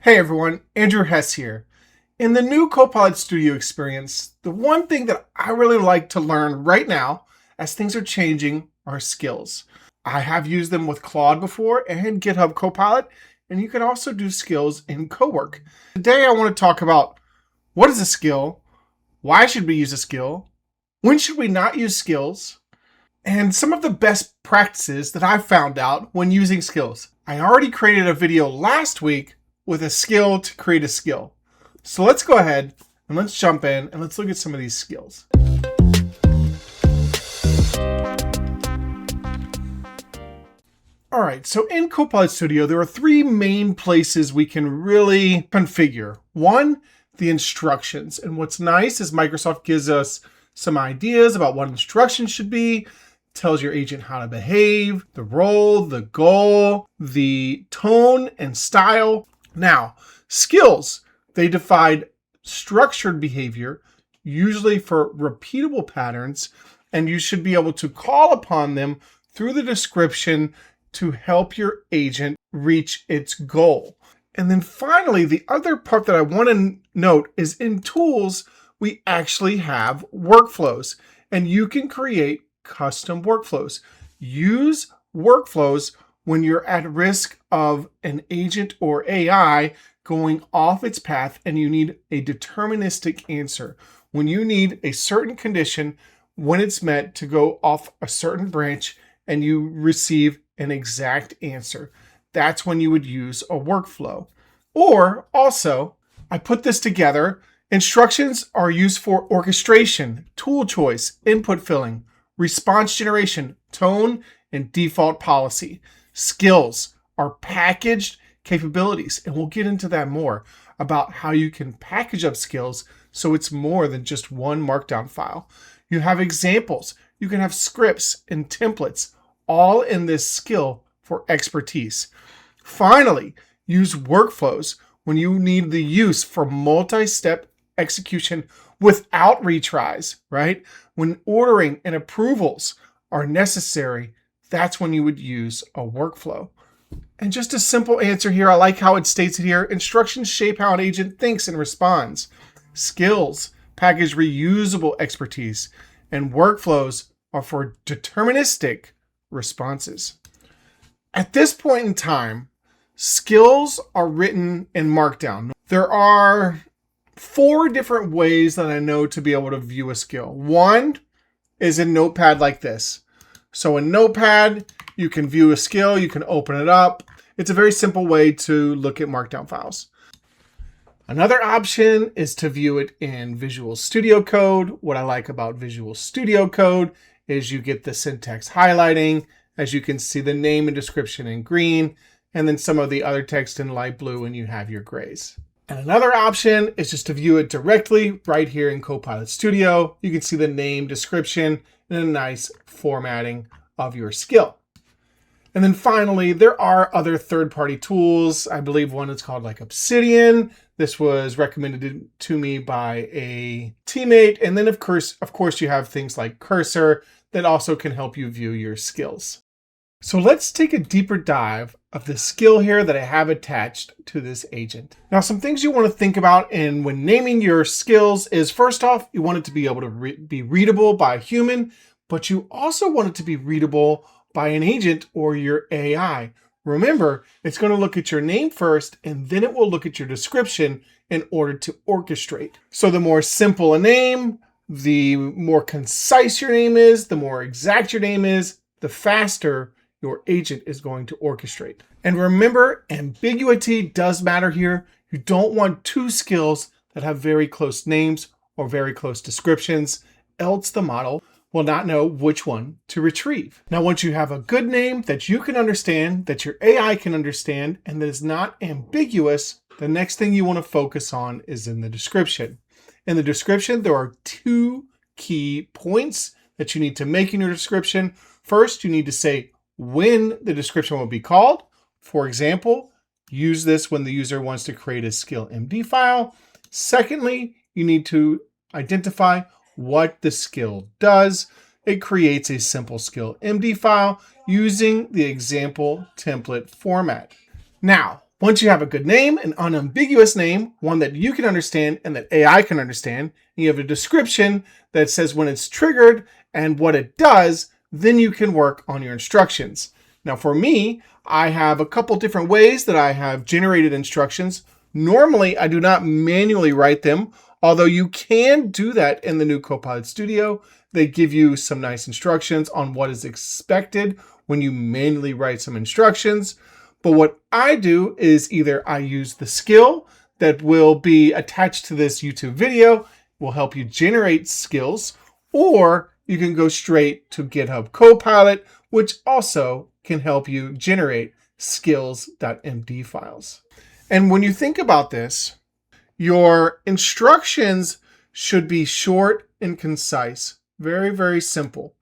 Hey everyone, Andrew Hess here. In the new Copilot Studio experience, the one thing that I really like to learn right now, as things are changing, are skills. I have used them with Claude before and GitHub Copilot, and you can also do skills in Cowork. Today I want to talk about what is a skill, why should we use a skill, when should we not use skills, and some of the best practices that I've found out when using skills. I already created a video last week with a skill to create a skill. So let's go ahead and let's jump in and let's look at some of these skills. All right, so in Copilot Studio, there are three main places we can really configure. One, the instructions. And what's nice is Microsoft gives us some ideas about what instructions should be, tells your agent how to behave, the role, the goal, the tone and style. Now, skills, they define structured behavior, usually for repeatable patterns, and you should be able to call upon them through the description to help your agent reach its goal. And then finally, the other part that I want to note is in tools, we actually have workflows, and you can create custom workflows. Use workflows when you're at risk of an agent or AI going off its path and you need a deterministic answer. When you need a certain condition, when it's met to go off a certain branch and you receive an exact answer, that's when you would use a workflow. Or also, I put this together, instructions are used for orchestration, tool choice, input filling, response generation, tone, and default policy. Skills are packaged capabilities, and we'll get into that more about how you can package up skills so it's more than just one markdown file. You have examples, you can have scripts and templates, all in this skill for expertise. Finally, use workflows when you need the use for multi-step execution without retries, right? When ordering and approvals are necessary, that's when you would use a workflow. And just a simple answer here, I like how it states it here. Instructions shape how an agent thinks and responds. Skills package reusable expertise, and workflows are for deterministic responses. At this point in time, skills are written in Markdown. There are 4 different ways that I know to be able to view a skill. One is in Notepad like this. So in Notepad, you can view a skill, you can open it up. It's a very simple way to look at Markdown files. Another option is to view it in Visual Studio Code. What I like about Visual Studio Code is you get the syntax highlighting. As you can see, the name and description in green, and then some of the other text in light blue, and you have your grays. And another option is just to view it directly right here in Copilot Studio. You can see the name, description, and a nice formatting of your skill. And then finally, there are other third-party tools. I believe one is called like Obsidian. This was recommended to me by a teammate. And then of course, you have things like Cursor that also can help you view your skills. So let's take a deeper dive of the skill here that I have attached to this agent. Now, some things you want to think about when naming your skills is, first off, you want it to be able to be readable by a human, but you also want it to be readable by an agent or your AI. Remember, it's going to look at your name first, and then it will look at your description in order to orchestrate. So the more simple a name, the more concise your name is, the more exact your name is, the faster your agent is going to orchestrate. And remember, ambiguity does matter here. You don't want 2 skills that have very close names or very close descriptions, else the model will not know which one to retrieve. Now, once you have a good name that you can understand, that your AI can understand, and that is not ambiguous, the next thing you want to focus on is in the description. In the description, there are 2 key points that you need to make in your description. First, you need to say when the description will be called. For example, use this when the user wants to create a skill.md file. Secondly, you need to identify what the skill does. It creates a simple skill.md file using the example template format. Now, Once you have a good name, an unambiguous name, one that you can understand and that AI can understand, and you have a description that says when it's triggered and what it does, then you can work on your instructions. Now for me, I have a couple different ways that I have generated instructions. Normally, I do not manually write them, although you can do that in the new Copilot Studio. They give you some nice instructions on what is expected when you manually write some instructions. But what I do is either I use the skill that will be attached to this YouTube video, will help you generate skills, or you can go straight to GitHub Copilot, which also can help you generate skills.md files. And when you think about this, your instructions should be short and concise. Very, very simple.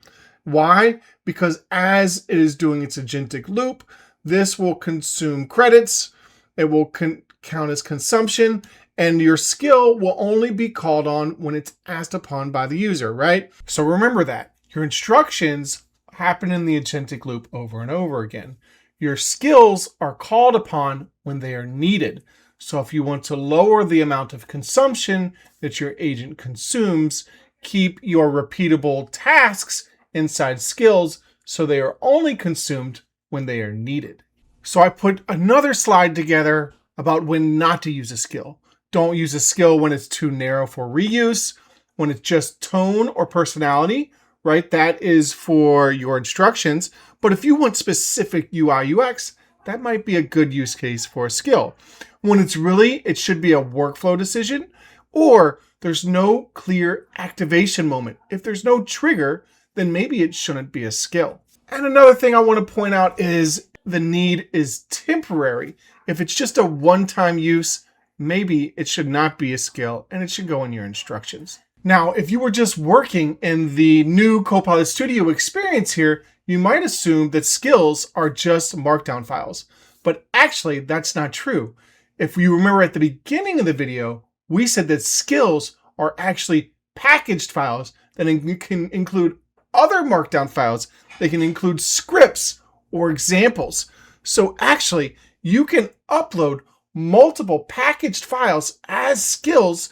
Why? Because as it is doing its agentic loop, this will consume credits, it will count as consumption, and your skill will only be called on when it's asked upon by the user, right? So remember that. Your instructions happen in the agentic loop over and over again. Your skills are called upon when they are needed. So if you want to lower the amount of consumption that your agent consumes, keep your repeatable tasks inside skills so they are only consumed when they are needed. So I put another slide together about when not to use a skill. Don't use a skill when it's too narrow for reuse, when it's just tone or personality, right? That is for your instructions. But if you want specific UI UX, that might be a good use case for a skill. When it should be a workflow decision, or there's no clear activation moment. If there's no trigger, then maybe it shouldn't be a skill. And another thing I want to point out is the need is temporary. If it's just a one-time use, maybe it should not be a skill and it should go in your instructions. Now, if you were just working in the new Copilot Studio experience here, you might assume that skills are just markdown files. But actually, that's not true. If you remember at the beginning of the video, we said that skills are actually packaged files that can include other markdown files. They can include scripts or examples. So actually, you can upload multiple packaged files as skills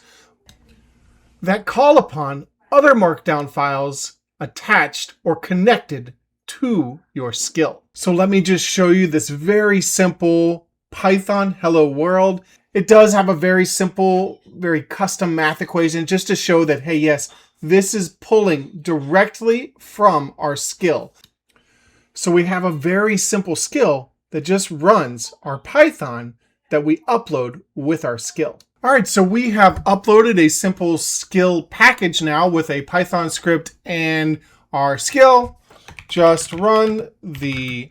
that call upon other markdown files attached or connected to your skill. So let me just show you this very simple Python hello world. It does have a very simple, very custom math equation just to show that, hey, yes, this is pulling directly from our skill. So we have a very simple skill that just runs our Python that we upload with our skill. All right, so we have uploaded a simple skill package now with a Python script and our skill. Just run the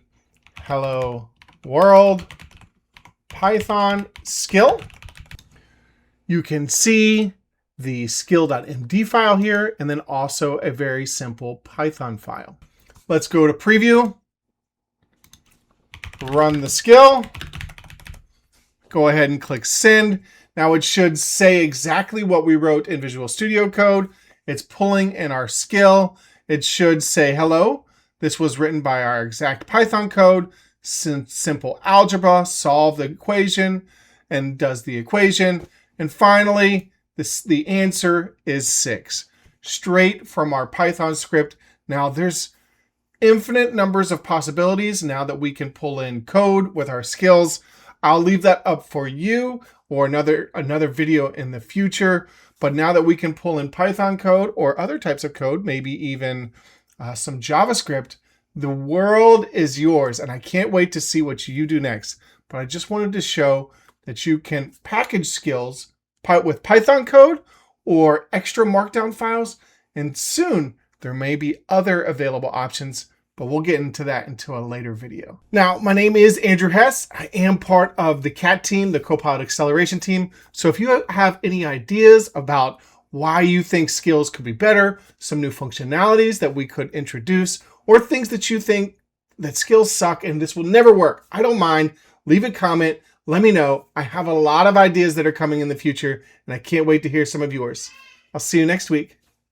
hello world Python skill. You can see the skill.md file here, and then also a very simple Python file. Let's go to preview, run the skill, go ahead and click send. Now it should say exactly what we wrote in Visual Studio Code. It's pulling in our skill. It should say, hello, this was written by our exact Python code. Simple algebra, solve the equation, and does the equation. And finally, the answer is 6, straight from our Python script. Now there's infinite numbers of possibilities now that we can pull in code with our skills. I'll leave that up for you or another video in the future. But now that we can pull in Python code or other types of code, maybe even some JavaScript, the world is yours. And I can't wait to see what you do next. But I just wanted to show that you can package skills with Python code or extra markdown files. And soon there may be other available options, but we'll get into that into a later video. Now, my name is Andrew Hess. I am part of the CAT team, the Copilot Acceleration team. So if you have any ideas about why you think skills could be better, some new functionalities that we could introduce, or things that you think that skills suck and this will never work, I don't mind. Leave a comment. Let me know. I have a lot of ideas that are coming in the future, and I can't wait to hear some of yours. I'll see you next week.